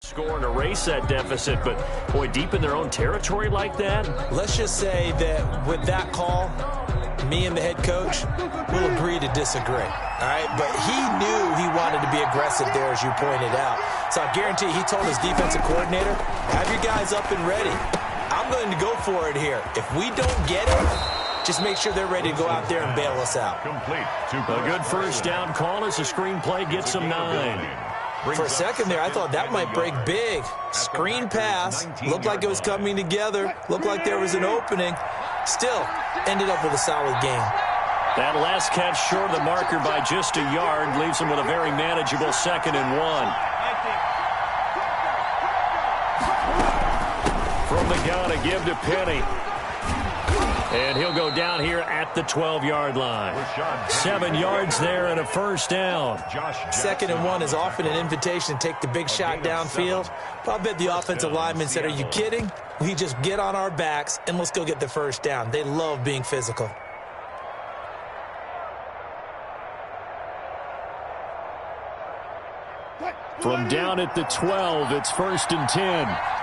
Score and erase that deficit, but boy, deep in their own territory like that. Let's just say that with that call, me and the head coach will agree to disagree. All right, but he knew he wanted to be aggressive there, as you pointed out. So I guarantee he told his defensive coordinator, have your guys up and ready. I'm going to go for it here. If we don't get it, just make sure they're ready to go out there and bail us out. A good first down call as the screenplay gets them 9. For a second there, I thought that might break big. Screen pass. Looked like it was coming together. Looked like there was an opening. Still, ended up with a solid game. That last catch short of the marker by just a yard leaves them with a very manageable 2nd and 1. From the gun, a give to Penny. And he'll go down here at the 12-yard line. 7 yards there and a first down. 2nd and 1 is often an invitation to take the big shot downfield. But I bet the offensive lineman said, are you kidding? We just get on our backs and let's go get the first down. They love being physical. From down at the 12, it's 1st and 10.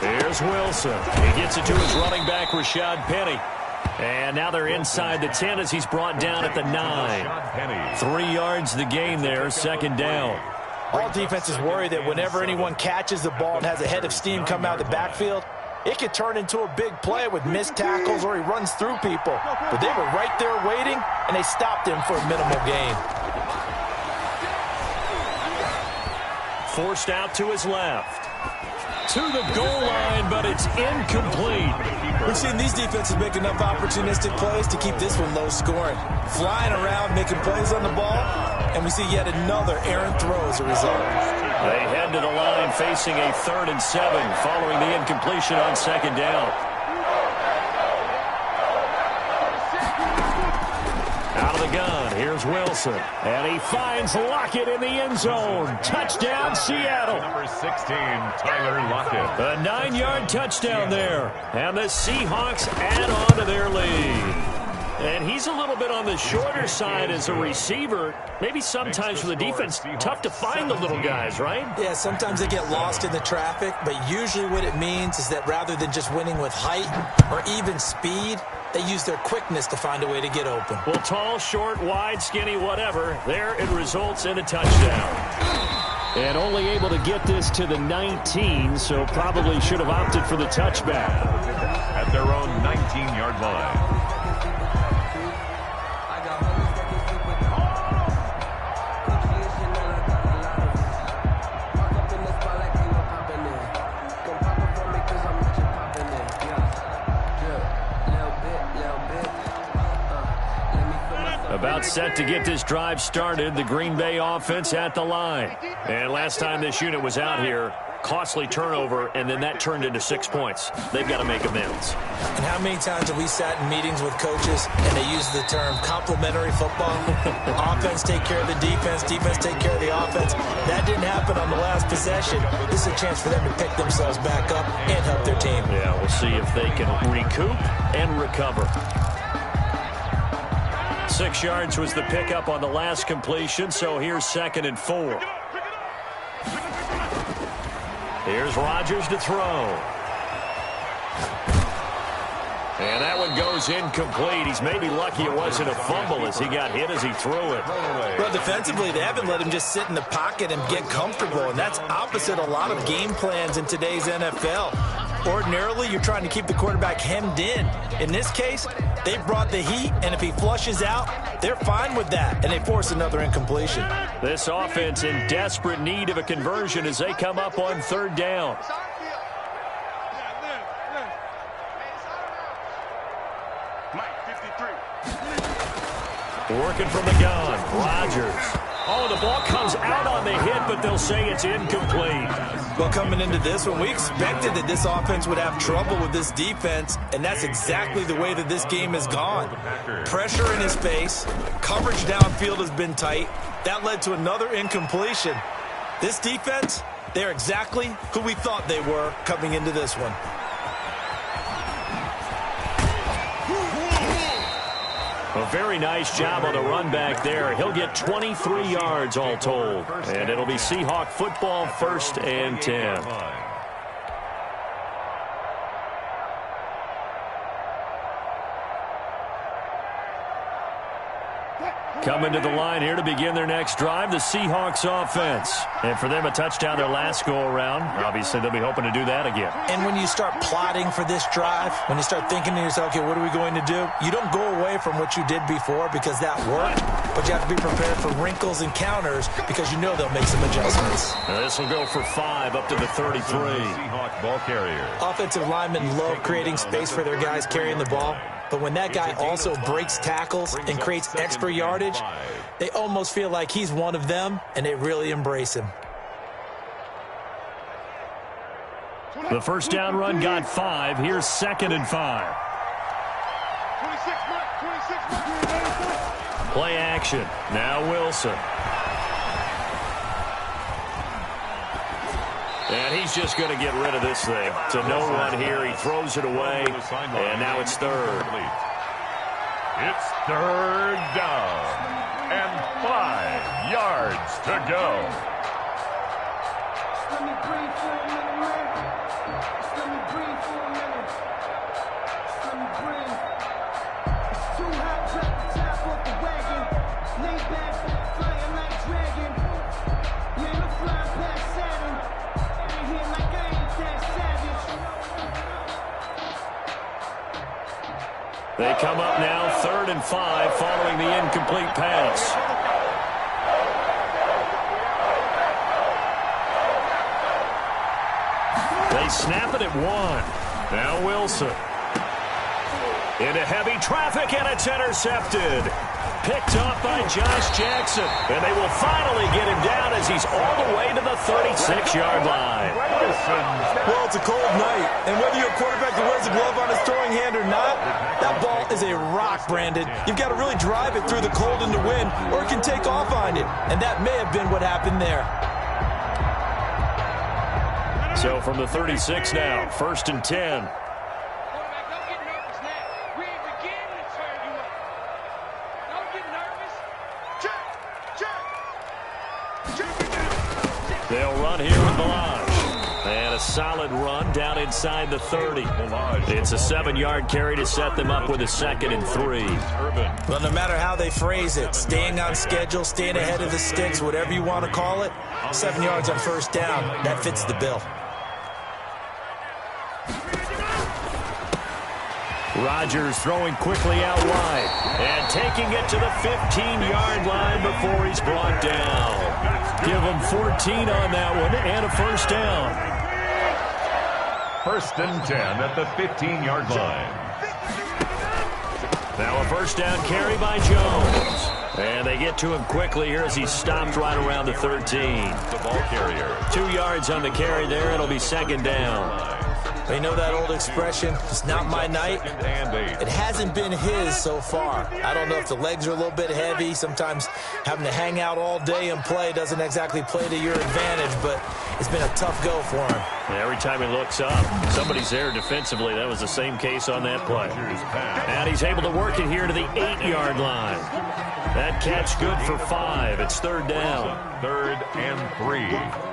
Here's Wilson. He gets it to his running back, Rashad Penny. And now they're inside the 10 as he's brought down at the 9. 3 yards the gain there, 2nd down. All defenses worry that whenever anyone catches the ball and has a head of steam come out of the backfield, it could turn into a big play with missed tackles or he runs through people. But they were right there waiting, and they stopped him for a minimal gain. Forced out to his left. To the goal line, but it's incomplete. We've seen these defenses make enough opportunistic plays to keep this one low scoring. Flying around, making plays on the ball, and we see yet another errant throw as a result. They head to the line facing a 3rd and 7 following the incompletion on 2nd down. Out of the gun, here's Wilson. And he finds Lockett in the end zone. Touchdown, Seattle. Number 16, Tyler Lockett. A 9-yard touchdown there. And the Seahawks add on to their lead. And he's a little bit on the shorter side as a receiver. Maybe sometimes for the defense, tough to find the little guys, right? Yeah, sometimes they get lost in the traffic, but usually what it means is that rather than just winning with height or even speed, they use their quickness to find a way to get open. Well, tall, short, wide, skinny, whatever, there it results in a touchdown. And only able to get this to the 19, so probably should have opted for the touchback. At their own 19-yard line. About set to get this drive started, the Green Bay offense at the line. And last time this unit was out here, costly turnover, and then that turned into 6 points. They've got to make amends. And how many times have we sat in meetings with coaches and they use the term complementary football? Offense take care of the defense, defense take care of the offense. That didn't happen on the last possession. This is a chance for them to pick themselves back up and help their team. Yeah, we'll see if they can recoup and recover. 6 yards was the pickup on the last completion, so here's 2nd and 4. Here's Rodgers to throw. And that one goes incomplete. He's maybe lucky it wasn't a fumble as he got hit as he threw it. Well, defensively, they haven't let him just sit in the pocket and get comfortable, and that's opposite a lot of game plans in today's NFL. Ordinarily, you're trying to keep the quarterback hemmed in. In this case, they brought the heat, and if he flushes out, they're fine with that, and they force another incompletion. This offense in desperate need of a conversion as they come up on 3rd down. Working from the gun, Rodgers. Oh, the ball comes out on the hit, but they'll say it's incomplete. Well, coming into this one, we expected that this offense would have trouble with this defense, and that's exactly the way that this game has gone. Pressure in his face, coverage downfield has been tight. That led to another incompletion. This defense, they're exactly who we thought they were coming into this one. A very nice job on the run back there. He'll get 23 yards all told. And it'll be Seahawk football, 1st and 10. Coming to the line here to begin their next drive, the Seahawks offense. And for them, a touchdown their last go-around. Obviously, they'll be hoping to do that again. And when you start plotting for this drive, when you start thinking to yourself, okay, what are we going to do? You don't go away from what you did before because that worked, but you have to be prepared for wrinkles and counters because you know they'll make some adjustments. This will go for 5 up to the 33. Seahawk ball carrier. Offensive linemen love creating space for their guys carrying the ball. But when that guy also breaks tackles and creates extra yardage, they almost feel like he's one of them, and they really embrace him. The first down run got 5. Here's 2nd and 5. Play action. Now Wilson. And he's just going to get rid of this thing. To no one here. He throws it away. And now it's 3rd. It's 3rd down. And 5 yards to go. Let me breathe for a minute, man. Let me breathe for a minute. Let me breathe. It's too hot, drop the top off the wagon. Lay back, flying like dragon. Man, I'm flying past Saturn. Ain't here like I ain't that savage. They come up now, 3rd and 5, following the incomplete pass. They snap it at 1. Now Wilson. Into heavy traffic, and it's intercepted. Picked up by Josh Jackson. And they will finally get him down as he's all the way to the 36-yard line. Well, it's a cold night, and whether you're a quarterback that wears a glove on his throwing hand or not, that ball is a rock, Brandon. You've got to really drive it through the cold and the wind, or it can take off on you. And that may have been what happened there. So from the 36 now, 1st and 10. Quarterback, don't get nervous now. We ain't beginning to turn you up. Don't get nervous. Check. They'll run here with Balaj. And a solid run down inside the 30. It's a 7-yard carry to set them up with a 2nd and 3. Well, no matter how they phrase it, staying on schedule, staying ahead of the sticks, whatever you want to call it, 7 yards on 1st down, that fits the bill. Rodgers throwing quickly out wide and taking it to the 15-yard line before he's brought down. Give him 14 on that one and a 1st down. 1st and 10 at the 15-yard line. Now a 1st down carry by Jones. And they get to him quickly here as he's stopped right around the 13. The ball carrier. 2 yards on the carry there. It'll be 2nd down. You know that old expression, it's not my night? It hasn't been his so far. I don't know if the legs are a little bit heavy. Sometimes having to hang out all day and play doesn't exactly play to your advantage, but it's been a tough go for him. Every time he looks up, somebody's there defensively. That was the same case on that play. And he's able to work it here to the 8-yard line. That catch good for 5. It's 3rd down. 3rd and 3.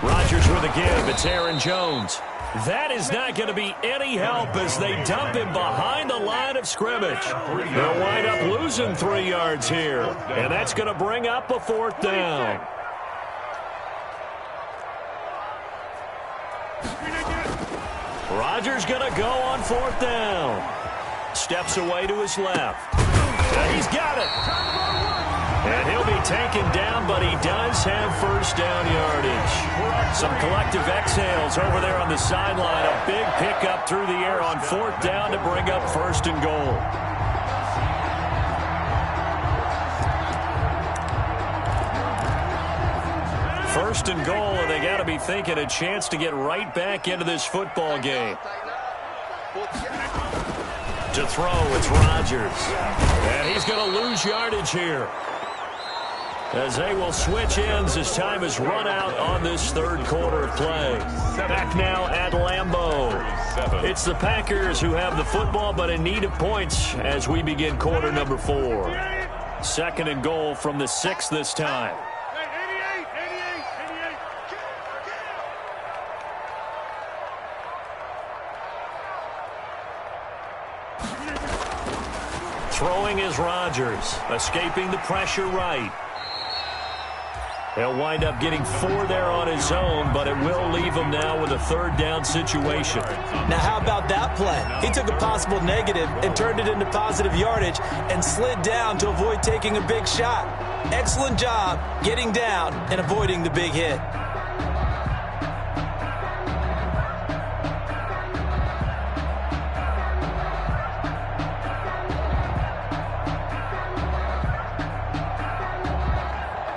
Rodgers with a give. It's Aaron Jones. That is not going to be any help as they dump him behind the line of scrimmage. They'll wind up losing 3 yards here, and that's going to bring up a 4th down. Rodgers going to go on 4th down. Steps away to his left. And he's got it. And he'll be taken down, but he does have 1st down yardage. Some collective exhales over there on the sideline. A big pickup through the air on 4th down to bring up 1st and goal. First and goal, and they got to be thinking a chance to get right back into this football game. To throw, it's Rodgers. And he's going to lose yardage here, as they will switch ends as time is run out on this third quarter of play. Back now at Lambeau. It's the Packers who have the football, but in need of points as we begin quarter number 4. Second and goal from the 6 this time. Throwing is Rodgers, escaping the pressure right. He'll wind up getting 4 there on his own, but it will leave him now with a third down situation. Now, how about that play? He took a possible negative and turned it into positive yardage and slid down to avoid taking a big shot. Excellent job getting down and avoiding the big hit.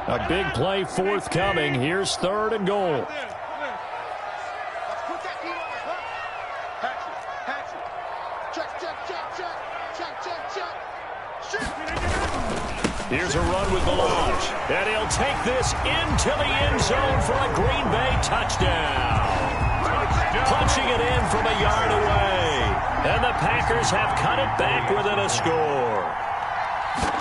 A big play forthcoming. Here's third and goal. Here's a run with Ballage. And he'll take this into the end zone for a Green Bay touchdown. Punching it in from a yard away. And the Packers have cut it back within a score.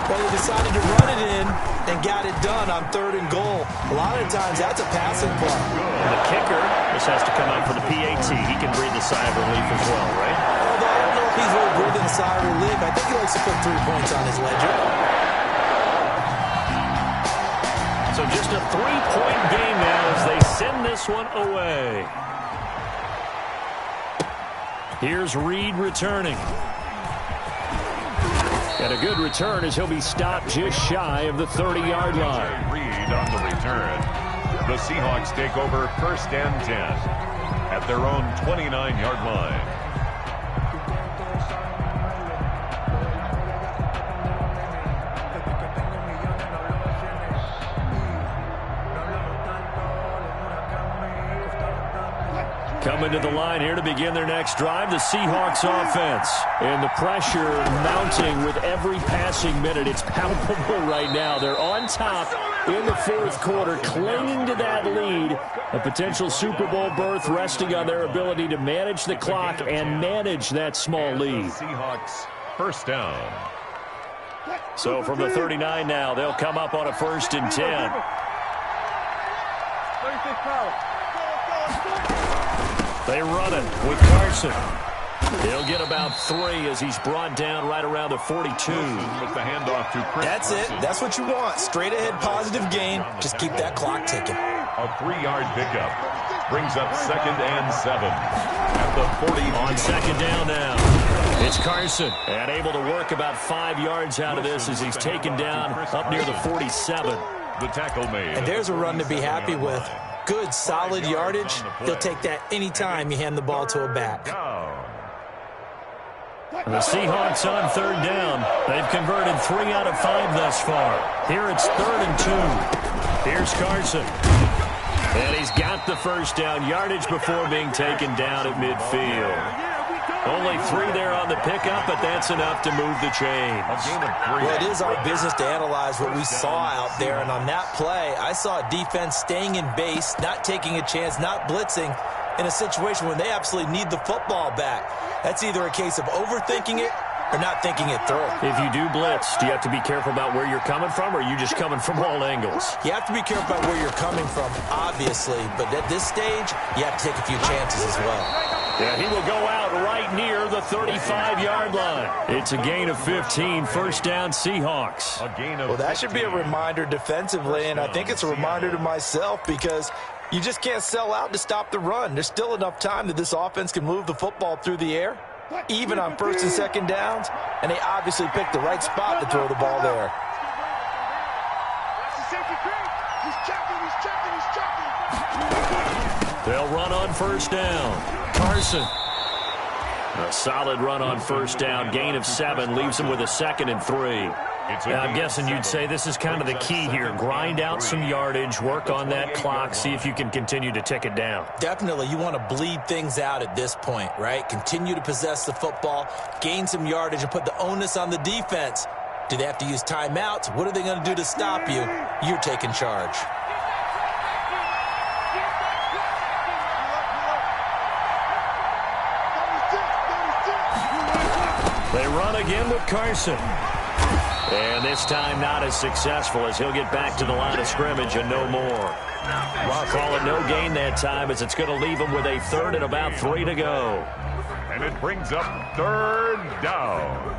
Well, they decided to run it in and got it done on third and goal. A lot of times, that's a passing play. And the kicker, this has to come out for the PAT. He can breathe a sigh of relief as well, right? Although I don't know if he's really breathing a sigh of relief. I think he likes to put 3 points on his ledger. So just a 3-point game now as they send this one away. Here's Reed returning. And a good return as he'll be stopped just shy of the 30-yard line. Reed on the return. The Seahawks take over first and 10 at their own 29-yard line. Coming to the line here to begin their next drive, the Seahawks offense. And the pressure mounting with every passing minute. It's palpable right now. They're on top in the fourth quarter, clinging to that lead. A potential Super Bowl berth resting on their ability to manage the clock and manage that small lead. Seahawks first down. So from the 39 now, they'll come up on a first and 10. They run it with Carson. He'll get about 3 as he's brought down right around the 42. With the handoff to Chris. That's it. That's what you want. Straight ahead positive gain. Just keep that clock ticking. A 3-yard pickup brings up second and 7 at the 40. On second down now, it's Carson. And able to work about 5 yards out of this as he's taken down up near the 47. The tackle made. And there's a run to be happy with. Good, solid yardage. He'll take that anytime you hand the ball to a back. The Seahawks on third down. They've converted 3 out of 5 thus far. Here it's third and 2. Here's Carson. And he's got the first down yardage before being taken down at midfield. Only 3 there on the pickup, but that's enough to move the chains. Well, it is our business to analyze what we saw out there, and on that play, I saw a defense staying in base, not taking a chance, not blitzing in a situation when they absolutely need the football back. That's either a case of overthinking it or not thinking it through. If you do blitz, do you have to be careful about where you're coming from, or are you just coming from all angles? You have to be careful about where you're coming from, obviously, but at this stage, you have to take a few chances as well. Yeah, he will go out right near the 35-yard line. It's a gain of 15, first down Seahawks. Well, that should be a reminder defensively, and I think it's a reminder to myself because you just can't sell out to stop the run. There's still enough time that this offense can move the football through the air, even on first and second downs, and they obviously picked the right spot to throw the ball there. They'll run on first down. Carson. A solid run on first down. Gain of 7 leaves him with a second and 3. Yeah, I'm guessing you'd say this is kind of the key here. Grind out some yardage, work on that clock, see if you can continue to tick it down. Definitely, you want to bleed things out at this point, right? Continue to possess the football, gain some yardage, and put the onus on the defense. Do they have to use timeouts? What are they going to do to stop you? You're taking charge. They run again with Carson. And this time not as successful as he'll get back to the line of scrimmage and no more. Well, call it no gain that time as it's going to leave him with a third and about 3 to go. And it brings up third down.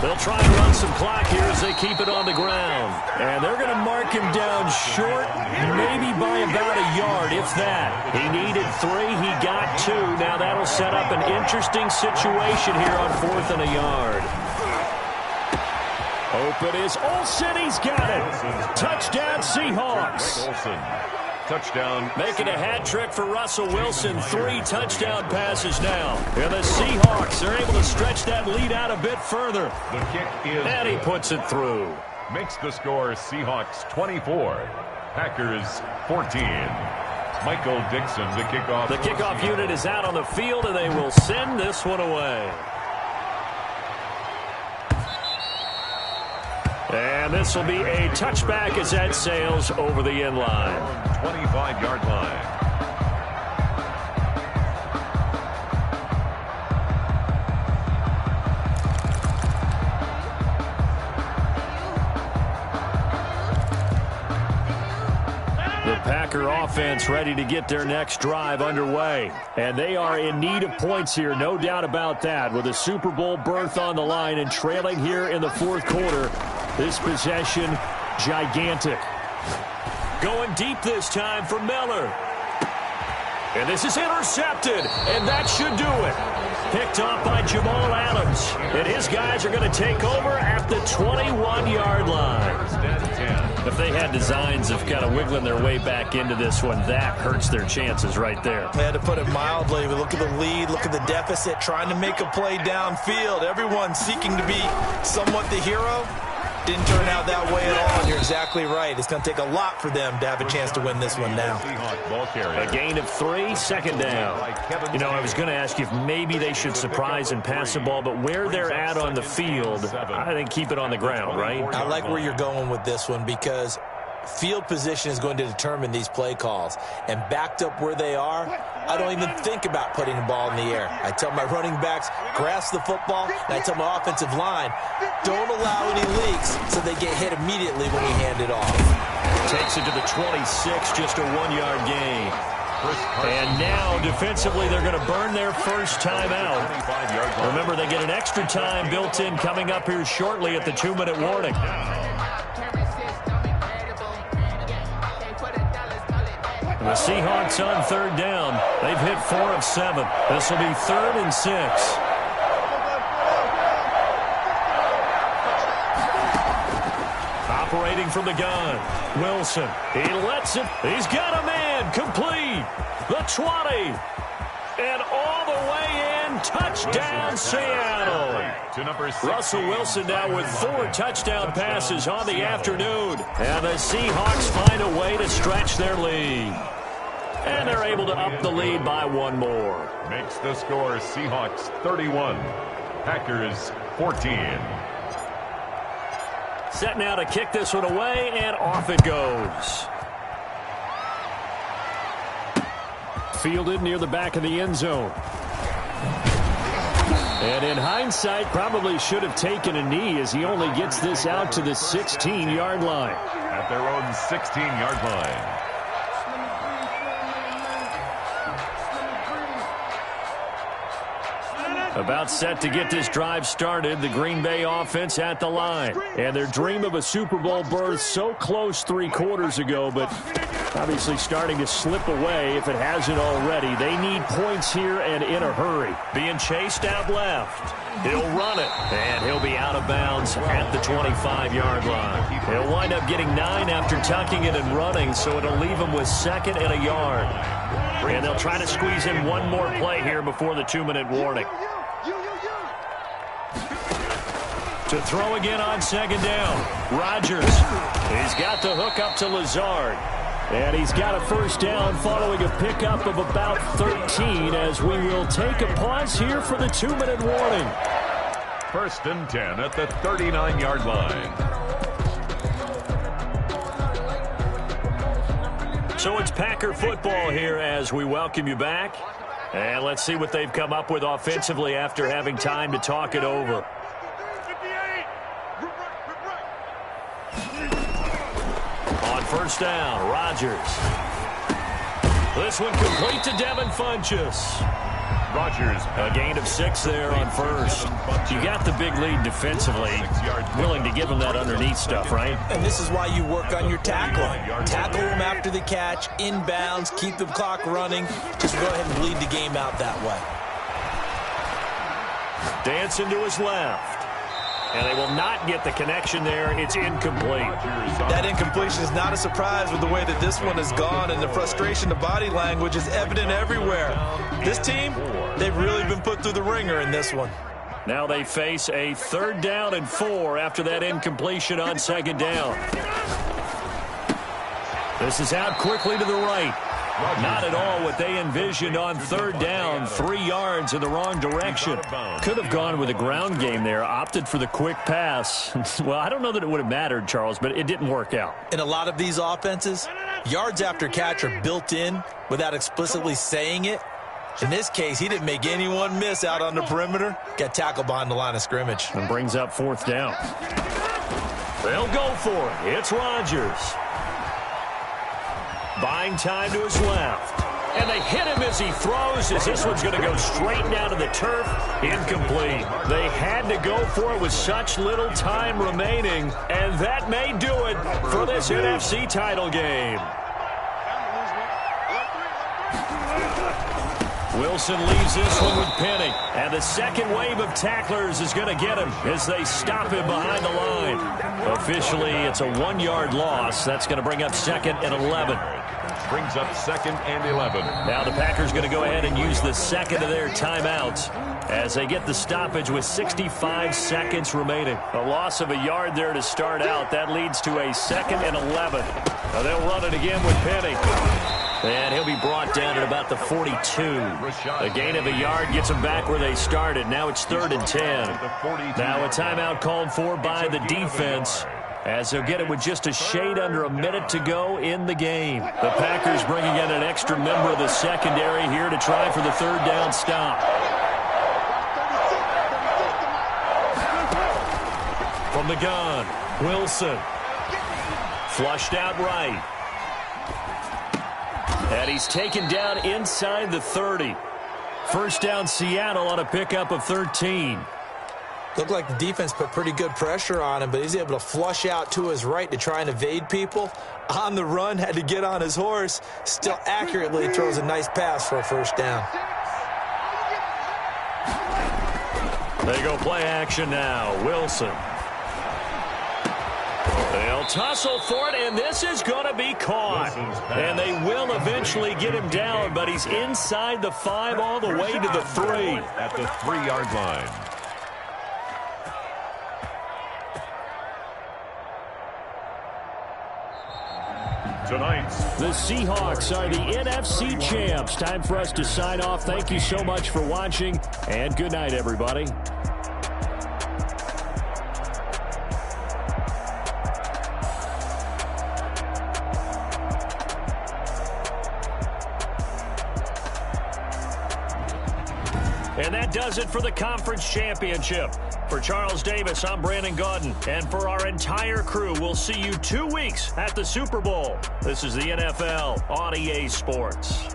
They'll try and run some clock here as they keep it on the ground. And they're going to mark him down short, maybe by about a yard, if that. He needed 3, he got 2. Now that'll set up an interesting situation here on 4th and a yard. Open is Olsen, he's got it. Touchdown Seahawks. Olsen. Touchdown. Making a hat trick for Russell Wilson. 3 touchdown passes now. And the Seahawks are able to stretch that lead out a bit further. The kick is And he puts it through. Makes the score Seahawks 24, Packers 14. Michael Dixon, the kickoff. The kickoff unit is out on the field, and they will send this one away. And this will be a touchback as that sails over the end line. 25-yard line. The Packer offense ready to get their next drive underway. And they are in need of points here, no doubt about that. With a Super Bowl berth on the line and trailing here in the 4th quarter. This possession, gigantic. Going deep this time for Miller. And this is intercepted, and that should do it. Picked off by Jamal Adams. And his guys are going to take over at the 21-yard line. If they had designs of kind of wiggling their way back into this one, that hurts their chances right there. They had to put it mildly. Look at the lead, look at the deficit, trying to make a play downfield. Everyone seeking to be somewhat the hero. Didn't turn out that way at all. You're exactly right. It's going to take a lot for them to have a chance to win this one now. A gain of 3, second down. You know, I was going to ask you if maybe they should surprise and pass the ball, but where they're at on the field, I think keep it on the ground, right? I like where you're going with this one because field position is going to determine these play calls. And backed up where they are, I don't even think about putting the ball in the air. I tell my running backs, grasp the football, and I tell my offensive line, don't allow any leaks so they get hit immediately when we hand it off. Takes it to the 26, just a 1-yard gain. And now, defensively, they're going to burn their first timeout. Remember, they get an extra time built in coming up here shortly at the 2-minute warning. The Seahawks on 3rd down. They've hit 4 of 7. This will be 3rd and 6. Operating from the gun. Wilson. He lets it. He's got a man. Complete. The 20. And all the way in. Touchdown, Seattle. Russell Wilson now with 4 touchdown passes on the afternoon. And the Seahawks find a way to stretch their lead. And they're able to up the lead by 1 more. Makes the score Seahawks 31, Packers 14. Set now to kick this one away, and off it goes. Fielded near the back of the end zone. And in hindsight, probably should have taken a knee as he only gets this out to the 16-yard line. At their own 16-yard line. About set to get this drive started, the Green Bay offense at the line. And their dream of a Super Bowl berth so close 3 quarters ago, but Obviously starting to slip away if it hasn't already. They need points here and in a hurry. Being chased out left. He'll run it, and he'll be out of bounds at the 25-yard line. He'll wind up getting 9 after tucking it and running, so it'll leave him with 2nd and a yard. And they'll try to squeeze in one more play here before the 2-minute warning. To throw again on 2nd down. Rodgers. He's got the hook up to Lazard. And he's got a 1st down following a pickup of about 13 as we will take a pause here for the 2-minute warning. 1st and 10 at the 39-yard line. So it's Packer football here as we welcome you back. And let's see what they've come up with offensively after having time to talk it over. On 1st down, Rodgers. This one complete to Devin Funchess. Rodgers. A gain of 6 there on 1st. You got the big lead defensively. Willing to give him that underneath stuff, right? And this is why you work on your tackling. Tackle them after the catch, inbounds, keep the clock running. Just go ahead and bleed the game out that way. Dancing to his left. And they will not get the connection there. It's incomplete. That incompletion is not a surprise with the way that this one has gone, and the frustration, the body language is evident everywhere. This team, they've really been put through the ringer in this one. Now they face a 3rd down and 4 after that incompletion on 2nd down. This is out quickly to the right. Not at all what they envisioned on 3rd down. 3 yards in the wrong direction. Could have gone with a ground game there. Opted for the quick pass. Well, I don't know that it would have mattered, Charles, but it didn't work out. In a lot of these offenses, yards after catch are built in without explicitly saying it. In this case, he didn't make anyone miss out on the perimeter. Got tackled behind the line of scrimmage. And brings up 4th down. They'll go for it. It's Rodgers. Buying time to his left. And they hit him as he throws, as this one's going to go straight down to the turf. Incomplete. They had to go for it with such little time remaining, and that may do it for this NFC title game. Wilson leaves this one with Penny. And the second wave of tacklers is going to get him as they stop him behind the line. Officially, it's a 1-yard loss. That's going to bring up 2nd and 11. Brings up 2nd and 11. Now the Packers going to go ahead and use the 2nd of their timeouts as they get the stoppage with 65 seconds remaining. A loss of a yard there to start out. That leads to a 2nd and 11. Now they'll run it again with Penny. And he'll be brought down at about the 42. A gain of a yard gets them back where they started. Now it's 3rd and 10. Now a timeout called for by the defense, as they'll get it with just a shade under a minute to go in the game. The Packers bringing in an extra member of the secondary here to try for the 3rd down stop. From the gun, Wilson. Flushed out right. And he's taken down inside the 30. 1st down Seattle on a pickup of 13. Looked like the defense put pretty good pressure on him, but he's able to flush out to his right to try and evade people. On the run, had to get on his horse. Still accurately throws a nice pass for a 1st down. They go play action now. Wilson. They'll tussle for it, and this is going to be caught. And they will eventually get him down, but he's inside the 5 all the way to the 3. At the 3-yard line. Tonight, the Seahawks are the NFC champs. Time for us to sign off. Thank you so much for watching, and good night, everybody. And that does it for the conference championship. For Charles Davis, I'm Brandon Gaudin. And for our entire crew, we'll see you 2 weeks at the Super Bowl. This is the NFL on EA Sports.